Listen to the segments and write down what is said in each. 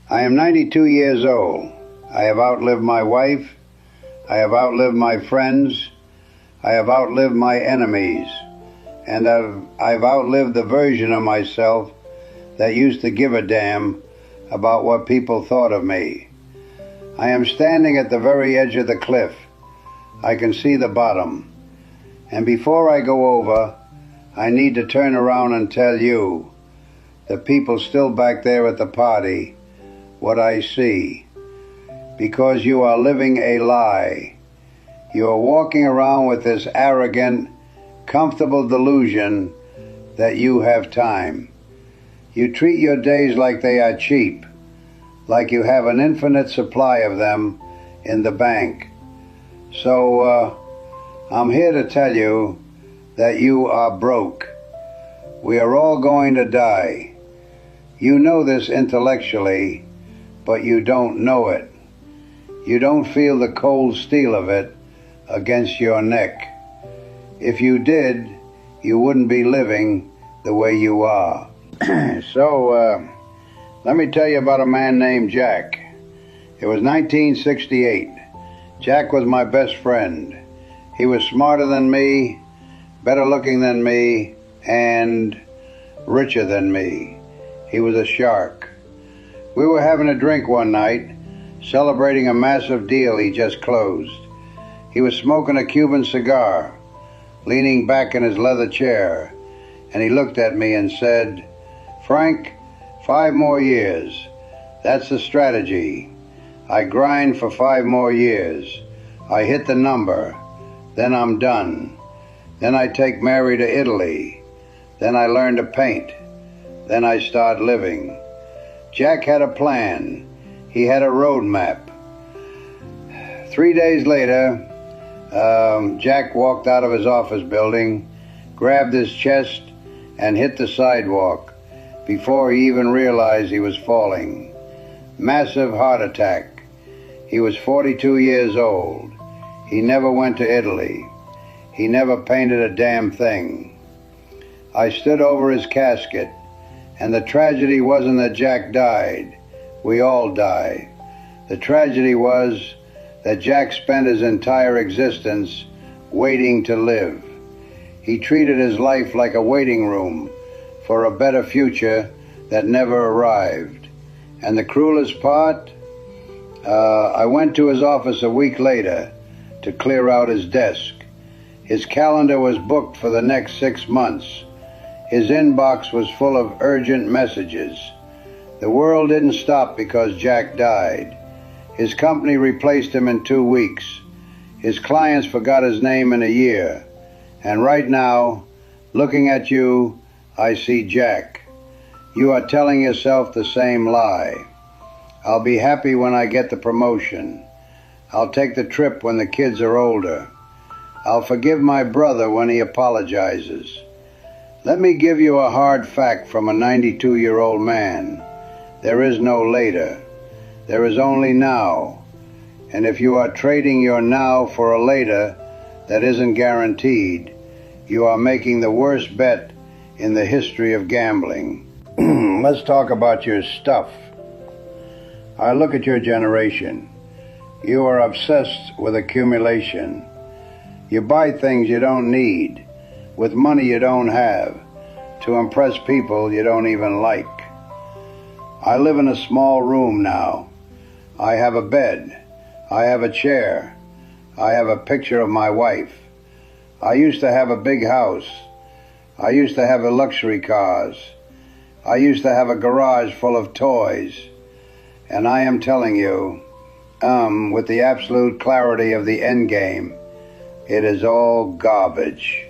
I am 92 years old. I have outlived my wife. I have outlived my friends. I have outlived my enemies. And I've outlived the version of myself that used to give a damn about what people thought of me. I am standing at the very edge of the cliff. I can see the bottom. And before I go over, I need to turn around and tell you, the people still back there at the party, what I see. Because you are living a lie. You are walking around with this arrogant, comfortable delusion that you have time. You treat your days like they are cheap, like you have an infinite supply of them in the bank. So I'm here to tell you that you are broke. We are all going to die. You know this intellectually, but you don't know it. You don't feel the cold steel of it against your neck. If you did, you wouldn't be living the way you are. So, let me tell you about a man named Jack. It was 1968. Jack was my best friend. He was smarter than me, better looking than me, and richer than me. He was a shark. We were having a drink one night, celebrating a massive deal he just closed. He was smoking a Cuban cigar, leaning back in his leather chair, and he looked at me and said, "Frank, 5 more years. That's the strategy. I grind for 5 more years. I hit the number. Then I'm done. Then I take Mary to Italy. Then I learn to paint. Then I start living." Jack had a plan. He had a road map. 3 days later, Jack walked out of his office building, grabbed his chest, and hit the sidewalk before he even realized he was falling. Massive heart attack. He was 42 years old. He never went to Italy. He never painted a damn thing. I stood over his casket, and the tragedy wasn't that Jack died. We all die. The tragedy was that Jack spent his entire existence waiting to live. He treated his life like a waiting room for a better future that never arrived. And the cruelest part, I went to his office a week later to clear out his desk. His calendar was booked for the next 6 months. His inbox was full of urgent messages. The world didn't stop because Jack died. His company replaced him in 2 weeks. His clients forgot his name in a year. And right now, looking at you, I see Jack. You are telling yourself the same lie. I'll be happy when I get the promotion. I'll take the trip when the kids are older. I'll forgive my brother when he apologizes. Let me give you a hard fact from a 92-year-old man. There is no later. There is only now. And if you are trading your now for a later that isn't guaranteed, you are making the worst bet in the history of gambling. Let's talk about your stuff. I look at your generation. You are obsessed with accumulation. You buy things you don't need, with money you don't have, to impress people you don't even like. I live in a small room now. I have a bed. I have a chair. I have a picture of my wife. I used to have a big house. I used to have luxury cars. I used to have a garage full of toys. And I am telling you, with the absolute clarity of the end game, it is all garbage.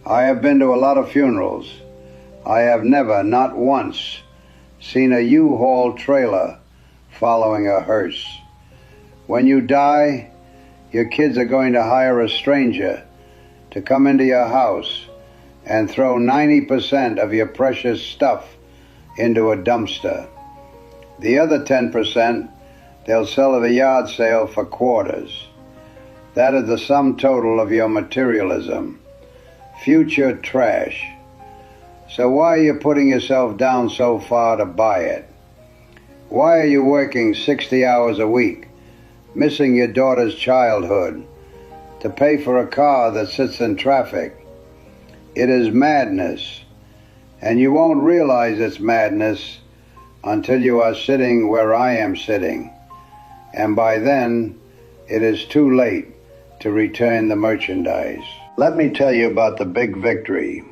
I have been to a lot of funerals. I have never, not once, seen a U-Haul trailer following a hearse. When you die, your kids are going to hire a stranger to come into your house and throw 90% of your precious stuff into a dumpster. The other 10%, they'll sell at a yard sale for quarters. That is the sum total of your materialism. Future trash. So why are you putting yourself down so far to buy it? Why are you working 60 hours a week, missing your daughter's childhood, to pay for a car that sits in traffic? It is madness, and you won't realize it's madness until you are sitting where I am sitting, and by then it is too late to return the merchandise. Let me tell you about the big victory.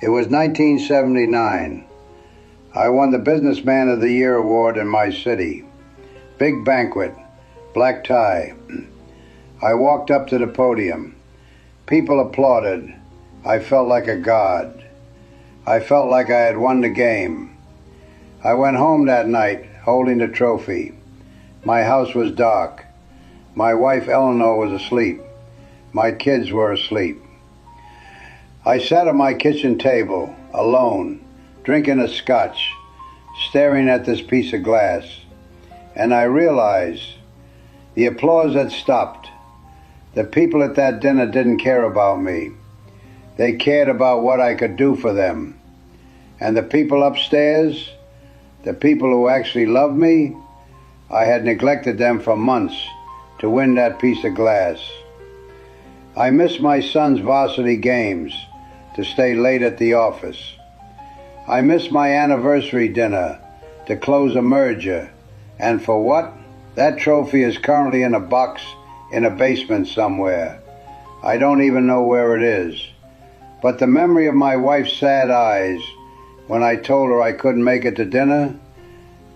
It was 1979. I won the Businessman of the Year award in my city. Big banquet, black tie. I walked up to the podium. People applauded. I felt like a god. I felt like I had won the game. I went home that night holding the trophy. My house was dark. My wife Eleanor was asleep. My kids were asleep. I sat at my kitchen table, alone, drinking a scotch, staring at this piece of glass, and I realized the applause had stopped. The people at that dinner didn't care about me. They cared about what I could do for them. And the people upstairs, the people who actually loved me, I had neglected them for months to win that piece of glass. I missed my son's varsity games to stay late at the office. I missed my anniversary dinner to close a merger. And for what? That trophy is currently in a box in a basement somewhere. I don't even know where it is. But the memory of my wife's sad eyes when I told her I couldn't make it to dinner,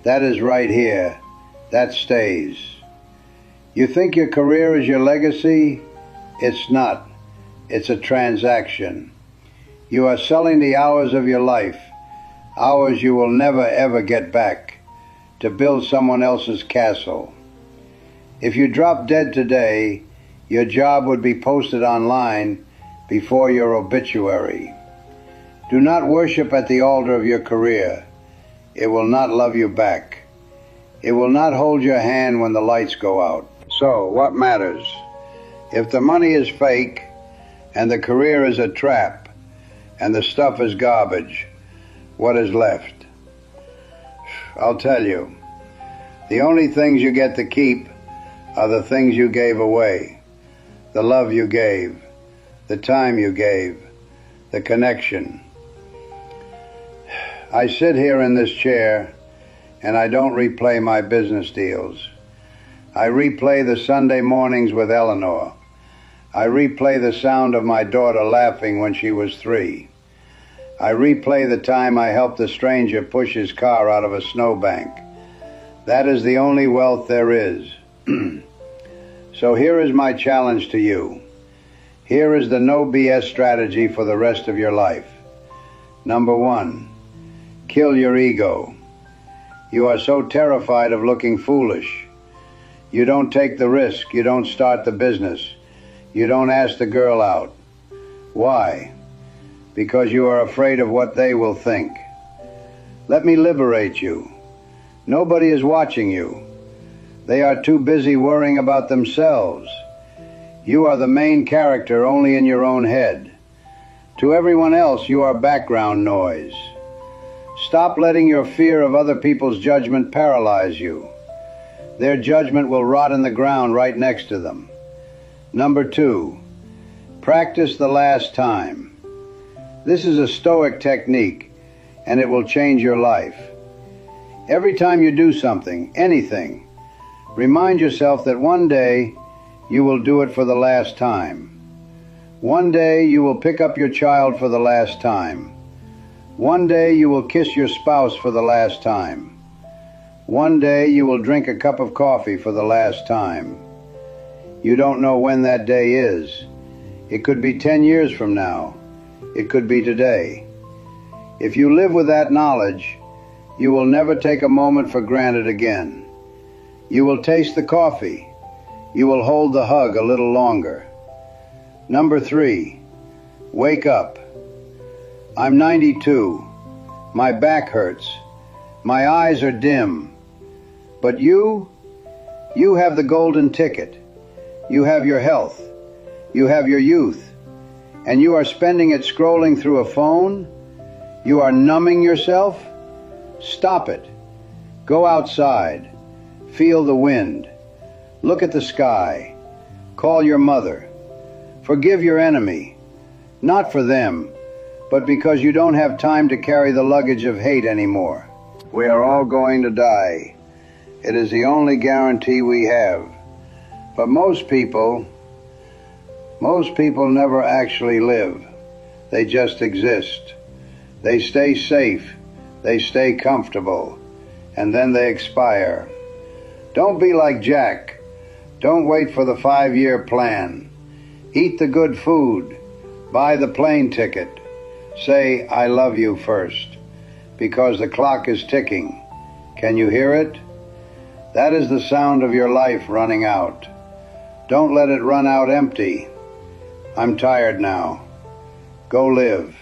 that is right here. That stays. You think your career is your legacy? It's not. It's a transaction. You are selling the hours of your life, hours you will never ever get back, to build someone else's castle. If you drop dead today, your job would be posted online before your obituary. Do not worship at the altar of your career. It will not love you back. It will not hold your hand when the lights go out. So, what matters? If the money is fake, and the career is a trap, and the stuff is garbage, what is left? I'll tell you. The only things you get to keep are the things you gave away. The love you gave, the time you gave, the connection. I sit here in this chair and I don't replay my business deals. I replay the Sunday mornings with Eleanor. I replay the sound of my daughter laughing when she was 3. I replay the time I helped a stranger push his car out of a snowbank. That is the only wealth there is. So here is my challenge to you. Here is the no BS strategy for the rest of your life. Number 1, kill your ego. You are so terrified of looking foolish. You don't take the risk. You don't start the business. You don't ask the girl out. Why? Because you are afraid of what they will think. Let me liberate you. Nobody is watching you. They are too busy worrying about themselves. You are the main character only in your own head. To everyone else, you are background noise. Stop letting your fear of other people's judgment paralyze you. Their judgment will rot in the ground right next to them. Number 2, practice the last time. This is a Stoic technique, and it will change your life. Every time you do something, anything, remind yourself that one day you will do it for the last time. One day you will pick up your child for the last time. One day you will kiss your spouse for the last time. One day you will drink a cup of coffee for the last time. You don't know when that day is. It could be 10 years from now. It could be today. If you live with that knowledge, you will never take a moment for granted again. You will taste the coffee. You will hold the hug a little longer. Number 3, wake up. I'm 92. My back hurts. My eyes are dim. But you have the golden ticket. You have your health. You have your youth. And you are spending it scrolling through a phone? You are numbing yourself? Stop it. Go outside. Feel the wind. Look at the sky. Call your mother. Forgive your enemy. Not for them, but because you don't have time to carry the luggage of hate anymore. We are all going to die. It is the only guarantee we have. But most people never actually live. They just exist. They stay safe. They stay comfortable. And then they expire. Don't be like Jack. Don't wait for the 5-year plan. Eat the good food. Buy the plane ticket. Say, I love you first. Because the clock is ticking. Can you hear it? That is the sound of your life running out. Don't let it run out empty. I'm tired now. Go live.